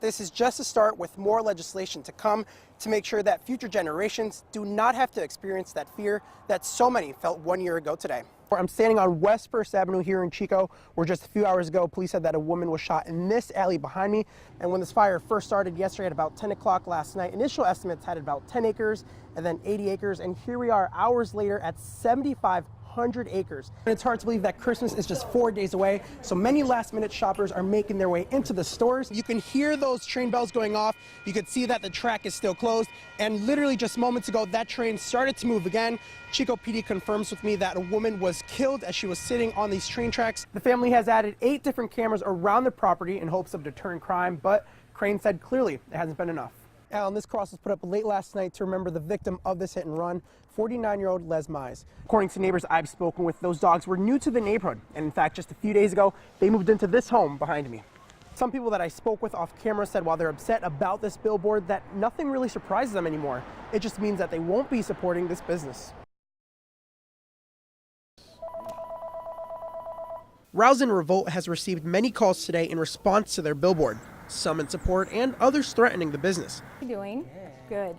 that this is just a start with more legislation to come to make sure that future generations do not have to experience that fear that so many felt 1 year ago today. I'm standing on West First Avenue here in Chico, where just a few hours ago, police said that a woman was shot in this alley behind me. And when this fire first started yesterday at about 10 o'clock last night, initial estimates had about 10 acres and then 80 acres. And here we are hours later at 7,500 acres. And it's hard to believe that Christmas is just 4 days away. So many last minute shoppers are making their way into the stores. You can hear those train bells going off. You can see that the track is still closed. And literally just moments ago, that train started to move again. Chico PD confirms with me that a woman was killed as she was sitting on these train tracks. The family has added 8 different cameras around the property in hopes of deterring crime, but Crane said clearly it hasn't been enough. Alan, this cross was put up late last night to remember the victim of this hit and run, 49-year-old Les Mize. According to neighbors I've spoken with, those dogs were new to the neighborhood, and in fact, just a few days ago, they moved into this home behind me. Some people that I spoke with off camera said while they're upset about this billboard, that nothing really surprises them anymore. It just means that they won't be supporting this business. Rouse and Revolt has received many calls today in response to their billboard, some in support and others threatening the business. How are you doing? Good.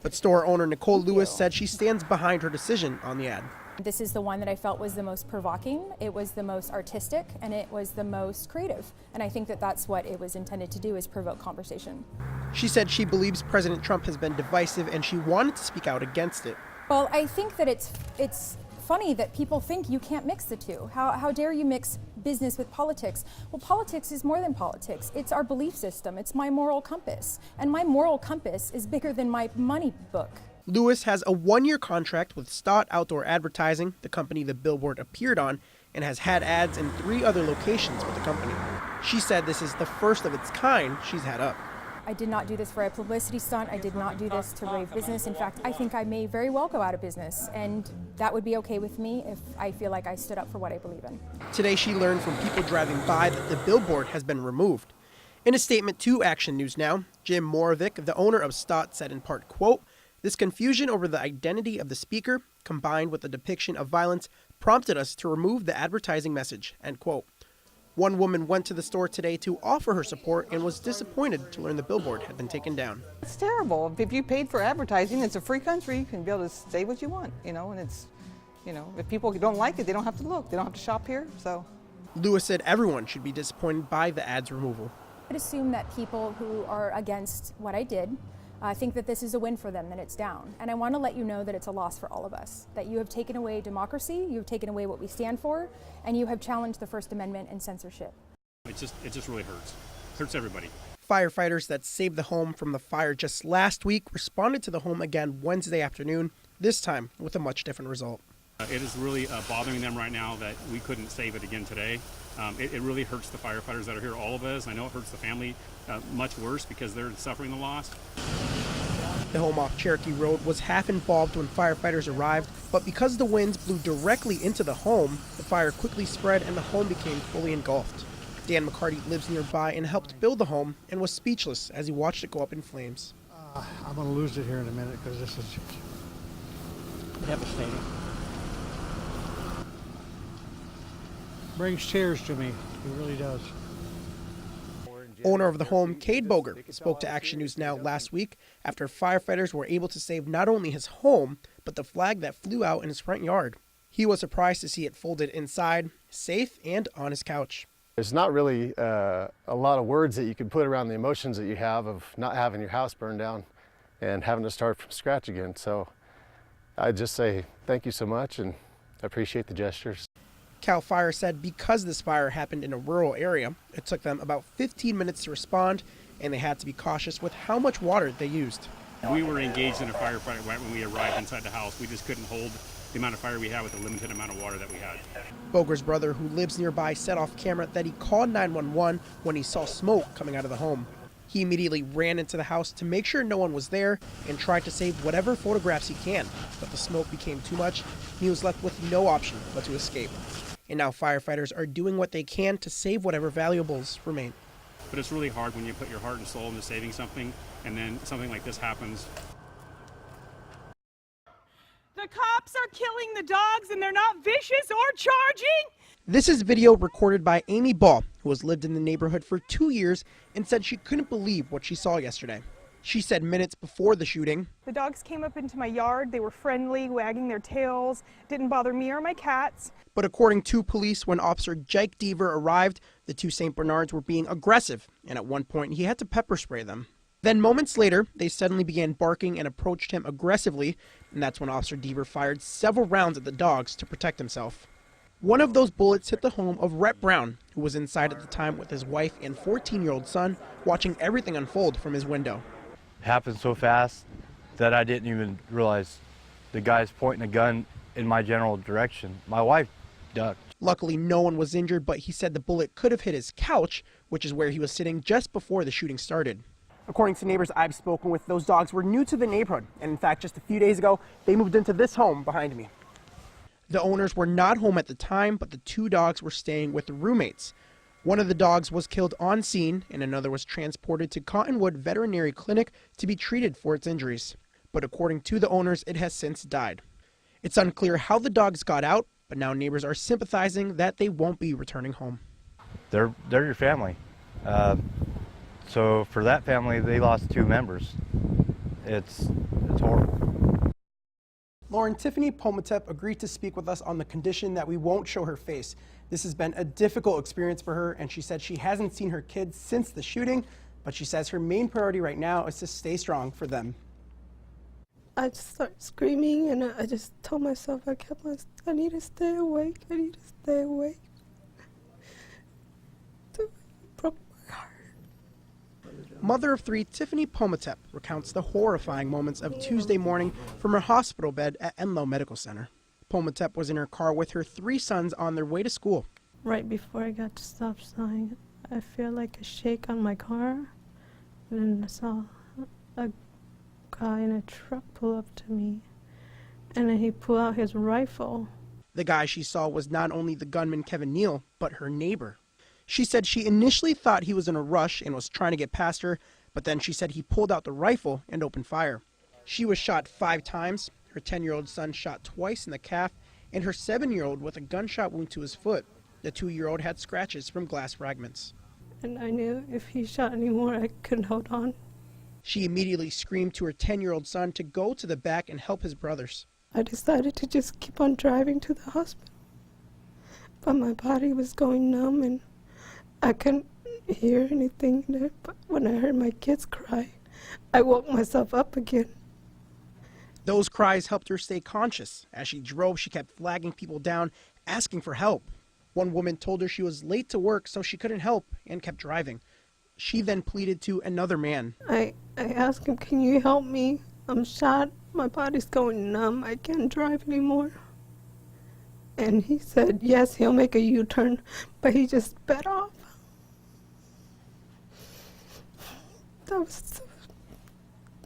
But store owner Nicole Lewis said she stands behind her decision on the ad. This is the one that I felt was the most provoking, it was the most artistic, and it was the most creative. And I think that that's what it was intended to do, is provoke conversation. She said she believes President Trump has been divisive and she wanted to speak out against it. Well, I think that it's funny that people think you can't mix the two. How dare you mix business with politics? Well, politics is more than politics. It's our belief system. It's my moral compass. And my moral compass is bigger than my money book. Lewis has a 1-year contract with Stott Outdoor Advertising, the company the billboard appeared on, and has had ads in 3 other locations with the company. She said this is the first of its kind she's had up. I did not do this for a publicity stunt. I did not do this to raise business. In fact, I think I may very well go out of business, and that would be okay with me if I feel like I stood up for what I believe in. Today she learned from people driving by that the billboard has been removed. In a statement to Action News Now, Jim Moravec, the owner of Stott, said in part, quote, "This confusion over the identity of the speaker, combined with the depiction of violence, prompted us to remove the advertising message," end quote. One woman went to the store today to offer her support and was disappointed to learn the billboard had been taken down. It's terrible. If you paid for advertising, it's a free country. You can be able to say what you want, and it's, if people don't like it, they don't have to look. They don't have to shop here, so. Lewis said everyone should be disappointed by the ad's removal. I'd assume that people who are against what I did think that this is a win for them, that it's down. And I want to let you know that it's a loss for all of us, that you have taken away democracy, you have taken away what we stand for, and you have challenged the First Amendment and censorship. It just really hurts. It hurts everybody. Firefighters that saved the home from the fire just last week responded to the home again Wednesday afternoon, this time with a much different result. It is really bothering them right now that we couldn't save it again today. It really hurts the firefighters that are here, all of us. I know it hurts the family much worse because they're suffering the loss. The home off Cherokee Road was half involved when firefighters arrived, but because the winds blew directly into the home, the fire quickly spread and the home became fully engulfed. Dan McCarty lives nearby and helped build the home and was speechless as he watched it go up in flames. I'm going to lose it here in a minute because this is devastating. Brings tears to me. It really does. Owner of the home, Cade Boger, spoke to Action News Now last week after firefighters were able to save not only his home, but the flag that flew out in his front yard. He was surprised to see it folded inside, safe, and on his couch. There's not really a lot of words that you can put around the emotions that you have of not having your house burned down and having to start from scratch again. So I just say thank you so much, and I appreciate the gestures. CAL FIRE said because this fire happened in a rural area, it took them about 15 minutes to respond, and they had to be cautious with how much water they used. We were engaged in a firefight right when we arrived inside the house. We just couldn't hold the amount of fire we had with the limited amount of water that we had. Boger's brother, who lives nearby, said off camera that he called 911 when he saw smoke coming out of the home. He immediately ran into the house to make sure no one was there and tried to save whatever photographs he can, but the smoke became too much and he was left with no option but to escape. And now firefighters are doing what they can to save whatever valuables remain. But it's really hard when you put your heart and soul into saving something and then something like this happens. The cops are killing the dogs and they're not vicious or charging. This is video recorded by Amy Ball, who has lived in the neighborhood for 2 years and said she couldn't believe what she saw yesterday. She said minutes before the shooting, The dogs came up into my yard. They were friendly, wagging their tails, didn't bother me or my cats. but according to police, when Officer Jake Deaver arrived, the two St. Bernards were being aggressive, and at one point he had to pepper spray them. Then moments later, they suddenly began barking and approached him aggressively, and that's when Officer Deaver fired several rounds at the dogs to protect himself. One of those bullets hit the home of Rhett Brown, who was inside at the time with his wife and 14-year-old son, watching everything unfold from his window. It happened so fast that I didn't even realize the guy's pointing a gun in my general direction. My wife ducked. Luckily, no one was injured, but he said the bullet could have hit his couch, which is where he was sitting just before the shooting started. According to neighbors I've spoken with, those dogs were new to the neighborhood, and in fact, just a few days ago, they moved into this home behind me. The owners were not home at the time, but the two dogs were staying with the roommates. One of the dogs was killed on scene, and another was transported to Cottonwood Veterinary Clinic to be treated for its injuries. But according to the owners, it has since died. It's unclear how the dogs got out, but now neighbors are sympathizing that they won't be returning home. They're your family. So for that family, they lost 2 members. It's horrible. Lauren, Tiffany Pomatep agreed to speak with us on the condition that we won't show her face. This has been a difficult experience for her, and she said she hasn't seen her kids since the shooting, but she says her main priority right now is to stay strong for them. I just started screaming, and I just told myself, I need to stay awake, I need to stay awake. It broke my heart. Mother of 3, Tiffany Pomatep, recounts the horrifying moments of Tuesday morning from her hospital bed at Enloe Medical Center. Pomatep was in her car with her 3 sons on their way to school. Right before I got to stop sign, I feel like a shake on my car, and then I saw a guy in a truck pull up to me, and then he pulled out his rifle. The guy she saw was not only the gunman Kevin Neal, but her neighbor. She said she initially thought he was in a rush and was trying to get past her, but then she said he pulled out the rifle and opened fire. She was shot 5 times, her 10-year-old son shot twice in the calf, and her 7-year-old with a gunshot wound to his foot. The 2-year-old had scratches from glass fragments. And I knew if he shot anymore, I couldn't hold on. She immediately screamed to her 10-year-old son to go to the back and help his brothers. I decided to just keep on driving to the hospital, but my body was going numb and I couldn't hear anything there. But when I heard my kids cry, I woke myself up again. Those cries helped her stay conscious. As she drove, she kept flagging people down, asking for help. One woman told her she was late to work, so she couldn't help, and kept driving. She then pleaded to another man. I asked him, can you help me? I'm shot. My body's going numb. I can't drive anymore. And he said, yes, he'll make a U-turn, but he just sped off.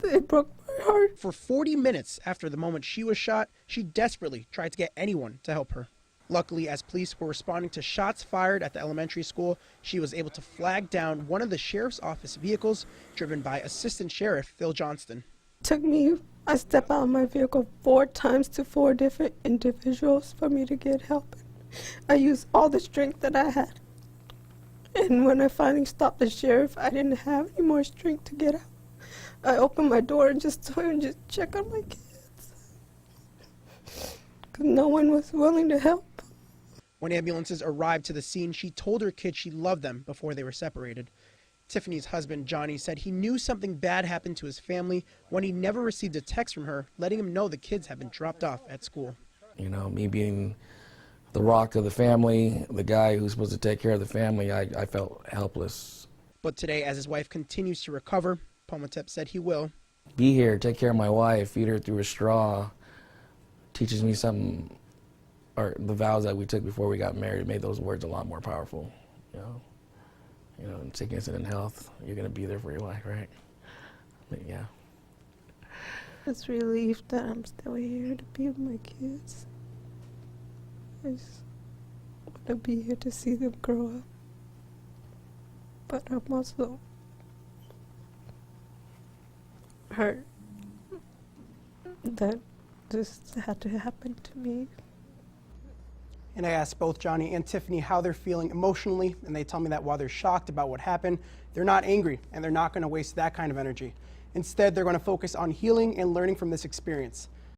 It broke my heart. For 40 minutes after the moment she was shot, she desperately tried to get anyone to help her. Luckily, as police were responding to shots fired at the elementary school, she was able to flag down one of the sheriff's office vehicles driven by Assistant Sheriff Phil Johnston. I stepped out of my vehicle 4 times to 4 different individuals for me to get help. I used all the strength that I had. And when I finally stopped the sheriff, I didn't have any more strength to get out. I opened my door and just told him to check on my kids, because no one was willing to help. When ambulances arrived to the scene, she told her kids she loved them before they were separated. Tiffany's husband, Johnny, said he knew something bad happened to his family when he never received a text from her letting him know the kids had been dropped off at school. You know, me being the rock of the family, the guy who's supposed to take care of the family, I felt helpless. But today, as his wife continues to recover, Pomatep said he will be here, take care of my wife, feed her through a straw, teaches me something, or the vows that we took before we got married made those words a lot more powerful. You know, in sickness and in health, you're going to be there for your wife, right? But yeah. It's relief that I'm still here to be with my kids. I just want to be here to see them grow up. But I'm also hurt that this had to happen to me. And I asked both Johnny and Tiffany how they're feeling emotionally, and they tell me that while they're shocked about what happened, they're not angry, and they're not going to waste that kind of energy. Instead, they're going to focus on healing and learning from this experience.